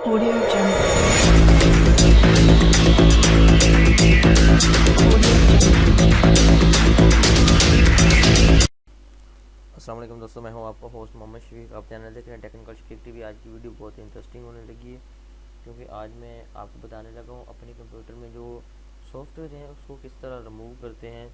Audio Jungle. अस्सलाम वालेकुम दोस्तों, मैं हूं आपका होस्ट मोहम्मद शफीक। आप चैनल देख रहे हैं टेक्निकल शफीक टीवी। आज की वीडियो बहुत ही इंटरेस्टिंग होने लगी है, क्योंकि आज मैं आपको बताने लगा हूं अपने कंप्यूटर में जो सॉफ्टवेयर हैं उसको किस तरह रिमूव करते हैं,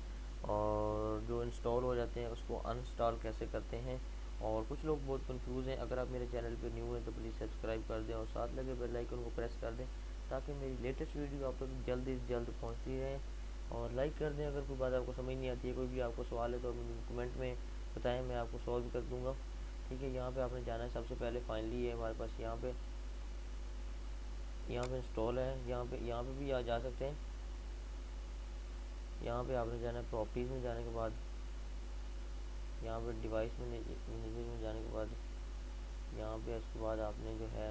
और जो इंस्टॉल हो जाते हैं उसको अनइंस्टॉल कैसे करते हैं। और कुछ लोग बहुत कंफ्यूज हैं। अगर आप मेरे चैनल पर न्यू हैं तो प्लीज़ सब्सक्राइब कर दें और साथ लगे बेल आइकन को प्रेस कर दें, ताकि मेरी लेटेस्ट वीडियो आप तक जल्द से जल्द पहुँचती रहे। और लाइक कर दें। अगर कोई बात आपको समझ नहीं आती है, कोई भी आपको सवाल है, तो मुझे कमेंट में बताएं, मैं आपको सॉल्व कर दूंगा। ठीक है, यहाँ पे आपने जाना है। सबसे पहले फाइनली है हमारे पास यहाँ पे इंस्टॉल है। यहाँ पे भी आ जा सकते हैं। यहाँ पे आपने जाना है प्रॉपर्टीज़ में। जाने के बाद यहाँ पे डिवाइस मैनेजर में जाने के बाद यहाँ पे उसके बाद आपने जो है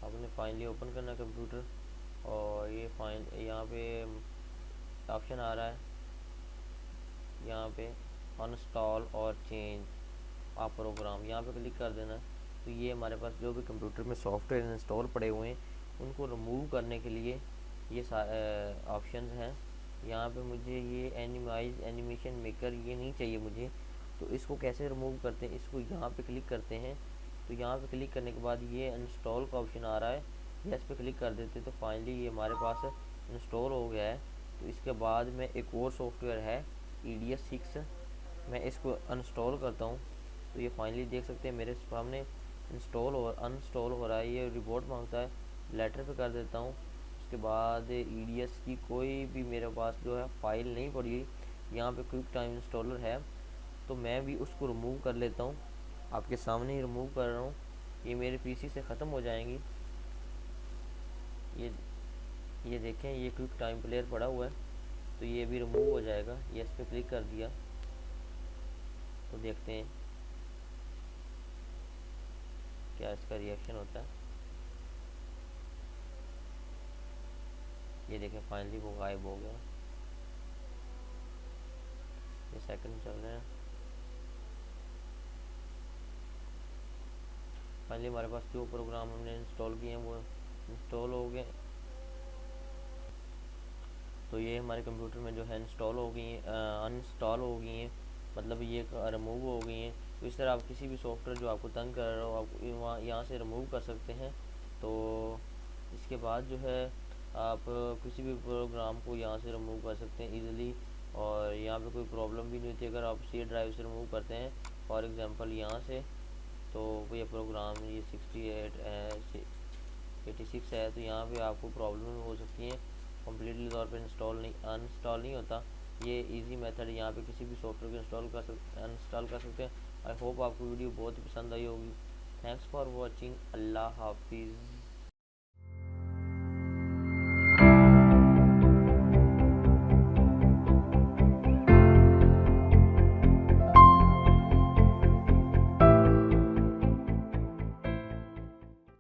आपने फाइनली ओपन करना है कंप्यूटर। और ये फाइन यहाँ पे ऑप्शन आ रहा है, यहाँ पे अनइंस्टॉल और चेंज आप प्रोग्राम, यहाँ पे क्लिक कर देना है। तो ये हमारे पास जो भी कंप्यूटर में सॉफ्टवेयर इंस्टॉल पड़े हुए हैं उनको रिमूव करने के लिए ये ऑप्शंस हैं। यहाँ पे मुझे ये एनिमेशन मेकर ये नहीं चाहिए मुझे, तो इसको कैसे रिमूव करते हैं, इसको यहाँ पे क्लिक करते हैं। तो यहाँ पे क्लिक करने के बाद ये इंस्टॉल का ऑप्शन आ रहा है, यस पे क्लिक कर देते हैं। तो फाइनली ये हमारे पास इंस्टॉल हो गया है। तो इसके बाद में एक और सॉफ्टवेयर है EDS6, मैं इसको अनइंस्टॉल करता हूँ। तो ये फाइनली देख सकते हैं मेरे सामने इंस्टॉल और अनइंस्टॉल हो रहा है। ये रिपोर्ट मांगता है, लेटर पे कर देता हूँ। उसके बाद EDS की कोई भी मेरे पास जो है फाइल नहीं पड़ी, यहाँ पे क्विक टाइम इंस्टॉलर है, तो मैं भी उसको रिमूव कर लेता हूँ। आपके सामने ही रिमूव कर रहा हूँ। ये मेरे PC से ख़त्म हो जाएंगी। ये ये देखें, ये क्विक टाइम प्लेयर पड़ा हुआ है, तो ये भी रिमूव हो जाएगा। ये इस पर क्लिक कर दिया तो देखते हैं क्या इसका रिएक्शन होता है। ये देखें फाइनली वो गायब हो गया। ये सेकंड चल रहे हैं। फाइनली हमारे पास जो प्रोग्राम हमने इंस्टॉल किए हैं वो इंस्टॉल हो गए। तो ये हमारे कंप्यूटर में जो है इंस्टॉल हो गई हैं, अनइंस्टॉल हो गई हैं, मतलब ये रिमूव हो गई हैं। तो इस तरह आप किसी भी सॉफ्टवेयर जो आपको तंग कर रहा हो आप यहाँ से रिमूव कर सकते हैं। तो इसके बाद जो है आप किसी भी प्रोग्राम को यहाँ से रिमूव कर सकते हैं ईज़िली, और यहाँ पे कोई प्रॉब्लम भी नहीं होती अगर आप C ड्राइव से रिमूव करते हैं। फॉर एग्ज़ाम्पल यहाँ से, तो ये प्रोग्राम ये 86 है, तो यहाँ पे आपको प्रॉब्लम हो सकती है, कम्प्लीटली तौर पे अनइंस्टॉल नहीं होता। ये इजी मेथड, यहाँ पे किसी भी सॉफ्टवेयर को अनइंस्टॉल कर सकते हैं। आई होप आपको वीडियो बहुत ही पसंद आई होगी। Thanks for watching. अल्लाह हाफिज़।